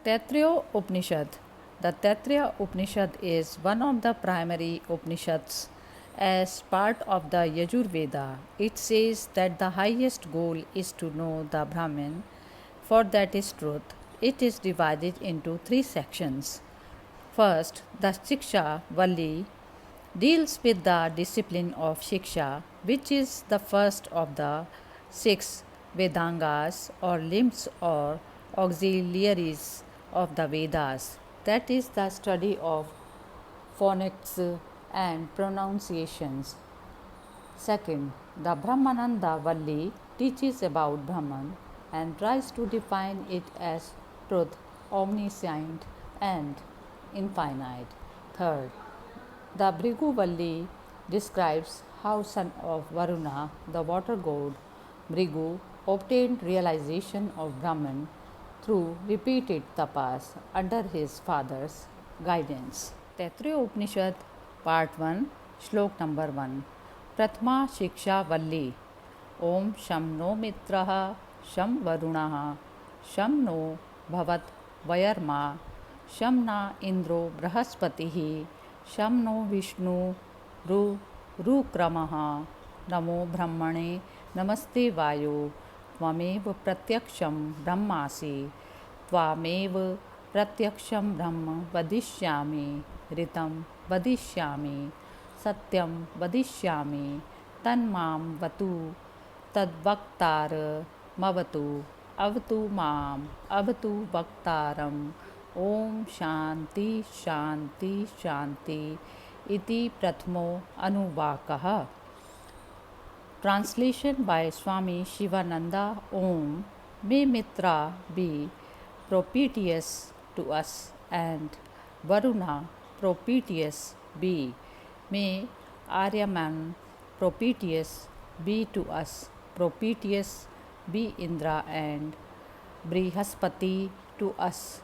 Taittiriya Upanishad. The Taittiriya Upanishad is one of the primary Upanishads as part of the Yajurveda. It says that the highest goal is to know the Brahman, for that is truth. It is divided into three sections. First, the Shiksha Valli deals with the discipline of Shiksha, which is the first of the six Vedangas or limbs or auxiliaries of the Vedas. That is the study of phonics and pronunciations. Second, the Brahmananda Valli teaches about Brahman and tries to define it as truth, omniscient, and infinite. Third, the Bhrigu Valli describes how son of Varuna, the water god, Bhrigu, obtained realization of Brahman through repeated tapas under his father's guidance. Taittiriya Upanishad, Part 1, Shlok number 1. प्रथमा शिक्षा वल्ली. ओम शं no मित्रः शं वरुणः शं no भवत वयर्मा शं न इंद्रो बृहस्पतिः शं नो विष्णु रुक्रमः. नमो ब्रह्मणे नमस्ते वायो त्वमेव प्रत्यक्षं ब्रह्मासि त्वामेव प्रत्यक्षं ब्रह्म वदिष्यामि ऋतं वदिष्यामि सत्यं वदिष्यामि तन्मां वतु तद्वक्तारमवतु अवतु माम् अवतु वक्तारम्. ओम शांति शांति शांति इति प्रथमो अनुवाकः. Translation by Swami Shivananda. Om. May Mitra be propitious to us and Varuna propitious be. May Aryaman propitious be to us, propitious be Indra and Brihaspati to us.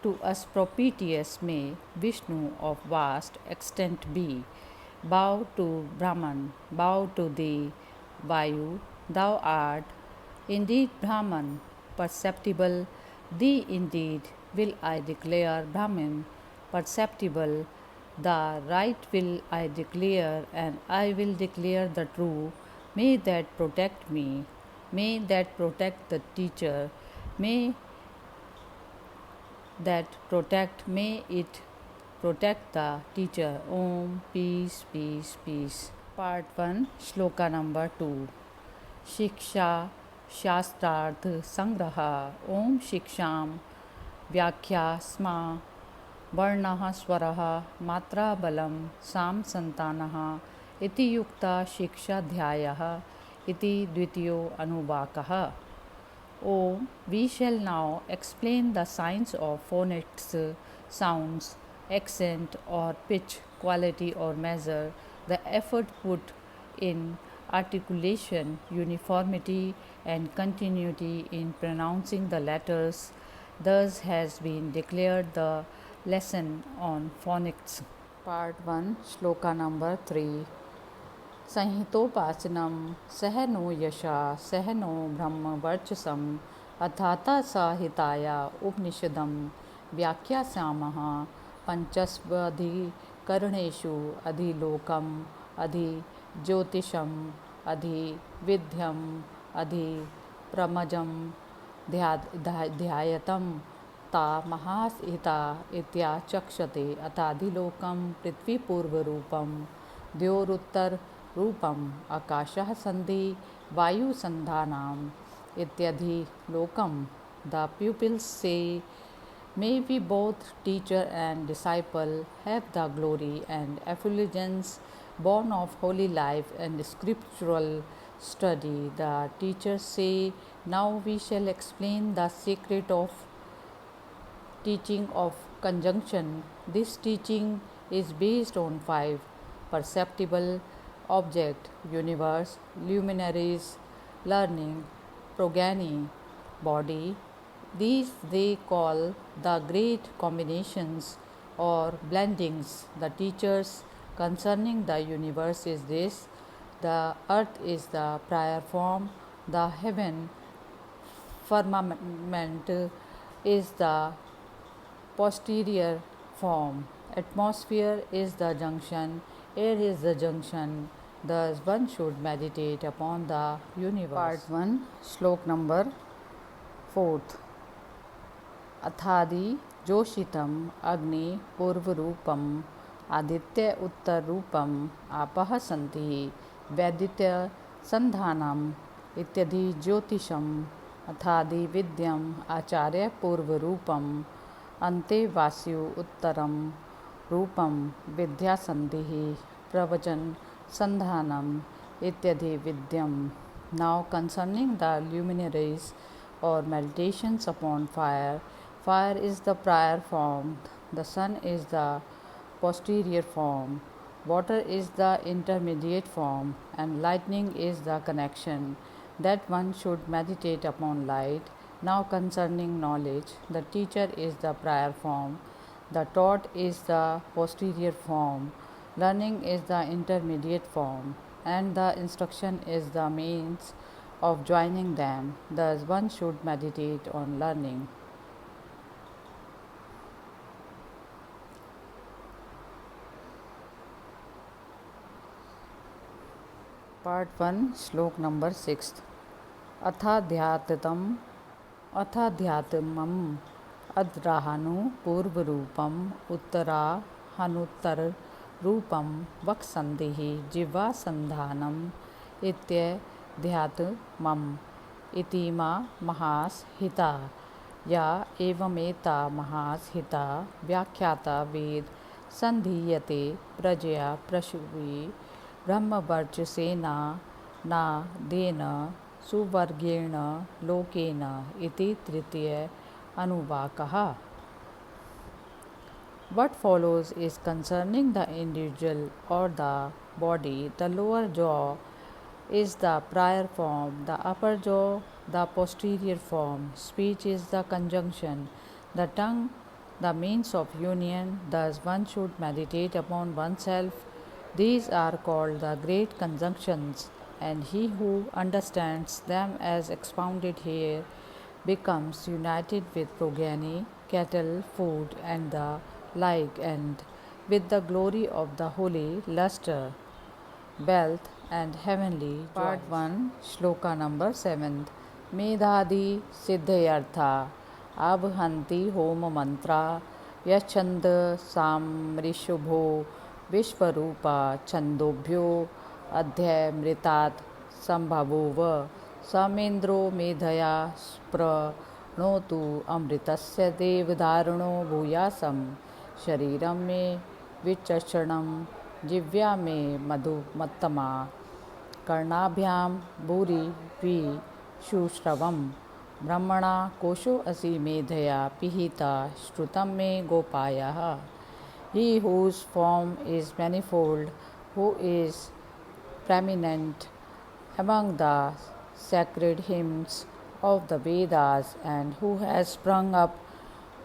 To us propitious may Vishnu of vast extent be. Bow to Brahman, bow to thee, Vayu, thou art indeed Brahman, perceptible, thee indeed will I declare Brahman, perceptible, the right will I declare, and I will declare the true. May that protect me, may that protect the teacher, may it protect the teacher. Om. Peace, peace, peace. Part 1, Shloka number 2. Shiksha शास्त्रार्थ संग्रह. ओम शिक्षां व्याख्या स्मा वर्णः स्वरः मात्रा बलं साम संतानः इति युक्ता शिक्षाध्यायः इति द्वितीयो अनुवाकः. Oh, we shall now explain the science of phonics, sounds, accent or pitch, quality or measure, the effort put in articulation, uniformity and continuity in pronouncing the letters. Thus has been declared the lesson on phonics. Part 1, Shloka number 3. संहितोपासनं सह no यशा सह no ब्रह्म वर्चसम् अथाता साहिताया उपनिषदं व्याख्यास्यामः. पंचस्वधिकरणेषु अधिलोकम् अधिज्योतिषम् अधिविद्यम् अधिप्रमजं ध्यायतं ता महासहिता इत्याचक्षते. अथाधिलोकं पृथ्वीपूर्वरूपं द्योरुत्तर रूपम आकाशः संधि वायुसंधानाम इत्यादि लोकम. The pupils say, may we both teacher and disciple have the glory and effulgence born of holy life and scriptural study. The teachers say, now we shall explain the secret of teaching of conjunction. This teaching is based on 5 perceptible object, universe, luminaries, learning, progeny, body. These they call the great combinations or blendings. The teachers concerning the universe is this: the earth is the prior form, the heaven firmament is the posterior form. Atmosphere is the junction, air is the junction. Thus, one should meditate upon the universe. Part 1, Shlok number 4th. अथादि जोषितम अग्नि पूर्व रूपम आदित्य उत्तर रूपम आपः सन्ति वैदित्य संधानम इत्यादि ज्योतिषम अथादि विद्यम आचार्य पूर्व रूपम अन्ते वास्यु उत्तरम रूपम विद्या संधि प्रवचन संधानम इत्यादि विद्यम. Now concerning the luminaries or meditations upon fire. Fire is the prior form, the sun is the posterior form, water is the intermediate form, and lightning is the connection. That one should meditate upon light. Now concerning knowledge, the teacher is the prior form, the taught is the posterior form, learning is the intermediate form, and the instruction is the means of joining them. Thus one should meditate on learning. Part 1, Shlok number 6th. अथाध्यात्मम अद्राहनु पूर्व रूपम उत्तराहनुत्तर रूपम वक्सन्धिः जिह्वा संधानम इत्यध्यात्मम इतिमा महास हिता या एवमेता महास हिता व्याख्याता वेद संधीयते प्रजया प्रशुभि ब्रह्मवर्चसेना नादेन सुवर्गेण लोकेन इति तृतीय अनुवाकः. What follows is concerning the individual or the body. The lower jaw is the prior form, the upper jaw the posterior form. Speech is the conjunction, the tongue the means of union. Thus one should meditate upon oneself. These are called the great conjunctions, and he who understands them as expounded here becomes united with progeny, cattle, food, and the like, and with the glory of the holy luster, wealth, and heavenly joy. Part 1, Shloka number 7th. Medhadi siddhyartha abhanti homa mantra yachand samrishubho Vishwarupa छंदोभ्यो अध्यमृतात् संभवोव समेन्द्रो मेधया स्पृणोतु अमृतस्य देवधारणो भूयासं शरीरं मे विचक्षणं जिह्वा मे मधुमत्तमा कर्णाभ्यां भूरि शुश्रवं ब्रह्मणा कोशो असि मेधया पिहिता श्रुतं मे गोपायः. He whose form is manifold, who is preeminent among the sacred hymns of the Vedas, and who has sprung up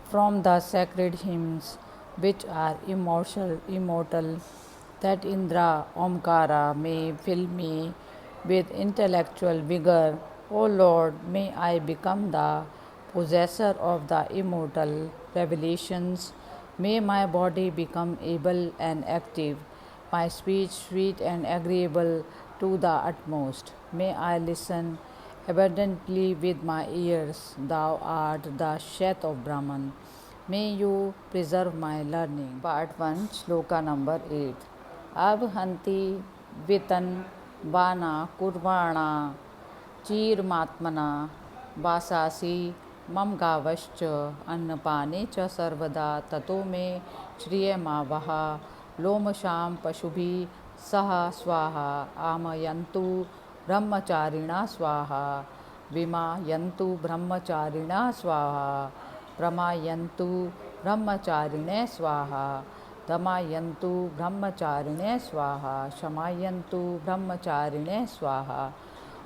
from the sacred hymns which are immortal, that Indra Omkara may fill me with intellectual vigor. O Lord, may I become the possessor of the immortal revelations. May my body become able and active, my speech sweet and agreeable to the utmost. May I listen abundantly with my ears. Thou art the Shet of Brahman. May you preserve my learning. Part 1, Shloka number 8. Abhanti vitan vana kurvana chirmatmana vasasi मम गावश्च अन्नपाने च सर्वदा ततो मे श्रियमावः लोमशां पशुभिः सह स्वाहा आमयन्तु ब्रह्मचारिणा स्वाहा विमायन्तु ब्रह्मचारिणा स्वाहा प्रमायन्तु ब्रह्मचारिणे स्वाहा दमायन्तु ब्रह्मचारिणे स्वाहा शमायन्तु ब्रह्मचारिणे स्वाहा.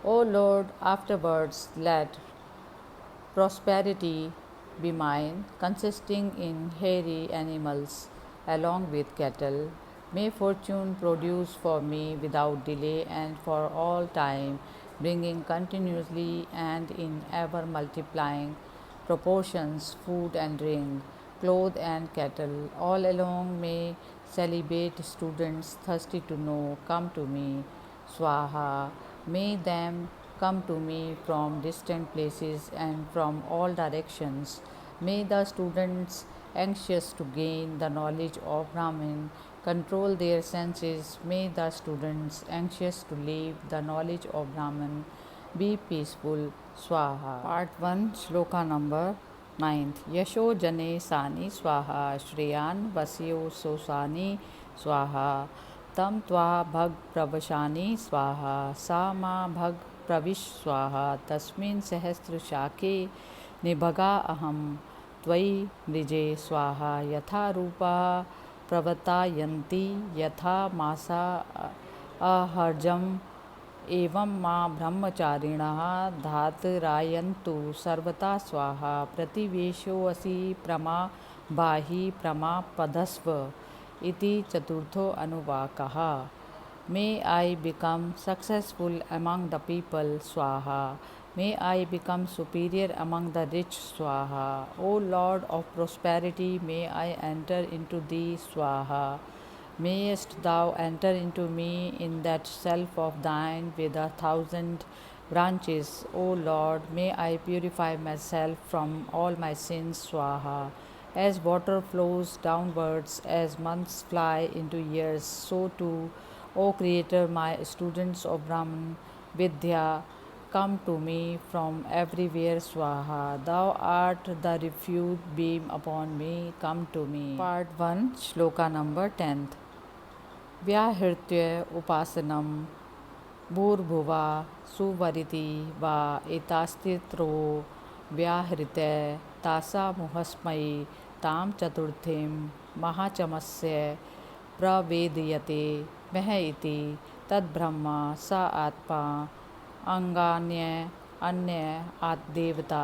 O Lord, afterwards let prosperity be mine, consisting in hairy animals along with cattle. May fortune produce for me without delay and for all time, bringing continuously and in ever multiplying proportions food and drink. cloth and cattle. All along may celebrate students thirsty to know, come to me, Swaha. May them come to me from distant places and from all directions. May the students anxious to gain the knowledge of Brahman control their senses. May the students anxious to live the knowledge of Brahman be peaceful. Swaha. Part 1, Shloka number 9th. Yasho Jane Sani Swaha Shreyan Vasyo Sosani Swaha Tam Tva Bhag Pravashani Swaha Sama Bhag Pravish Swaha Tasmin Sahastra Shake Nibhaga Aham Tvai Nije Swaha Yatha Rupa Pravatayanti Yatha Masa Aharjam एवं माँ ब्रह्मचारिणः धातरायन्तु सर्वथा स्वाहा प्रतिवेशोऽसि प्रमा बाहि प्रमापदस्व इति चतुर्थो अनुवाकः. May I become successful among the people, Swaha. May I become superior among the rich, Swaha. O Lord of prosperity, may I enter into thee, Swaha. Mayest thou enter into me in that self of thine with 1,000 branches, O Lord. May I purify myself from all my sins, Swaha. As water flows downwards, as months fly into years, so too, O Creator, my students of Brahman, Vidya, come to me from everywhere, Swaha. Thou art the refuge beam upon me, come to me. Part 1, Shloka number 10th. व्याहृत्य उपासनं भूर्भुवा सुवरिति वा एतास्तित्रो व्याहृत्य तासामुहस्मै तां चतुर्थीं महाचमस्य प्रवेदयते मह इति तद्ब्रह्म स आत्मा अंगान्य अन्य आत्देवता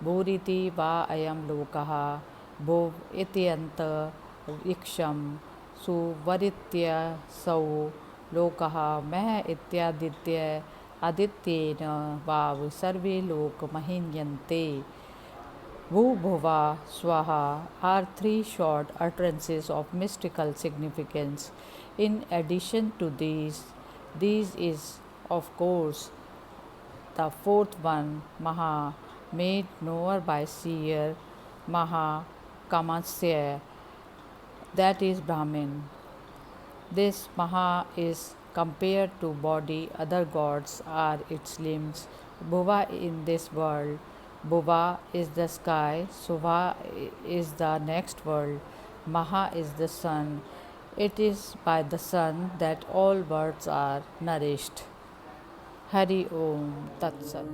भूरिति वा अयं लोकः भुव इत्यन्तरिक्षं सुवरित्यसौ लोकः मह इत्यादित्य आदित्येन वाव सर्वे लोक महीन्यन्ते. Bhuvava Swaha are three short utterances of mystical significance. In addition to these is, of course, the fourth one, Maha, made known by seer Maha Kamasya, that is Brahmin. This Maha is compared to body, other gods are its limbs. Bhuva in this world, Bhuva is the sky, Suva is the next world, Maha is the sun. It is by the sun that all worlds are nourished. Hari Om Tat Sat.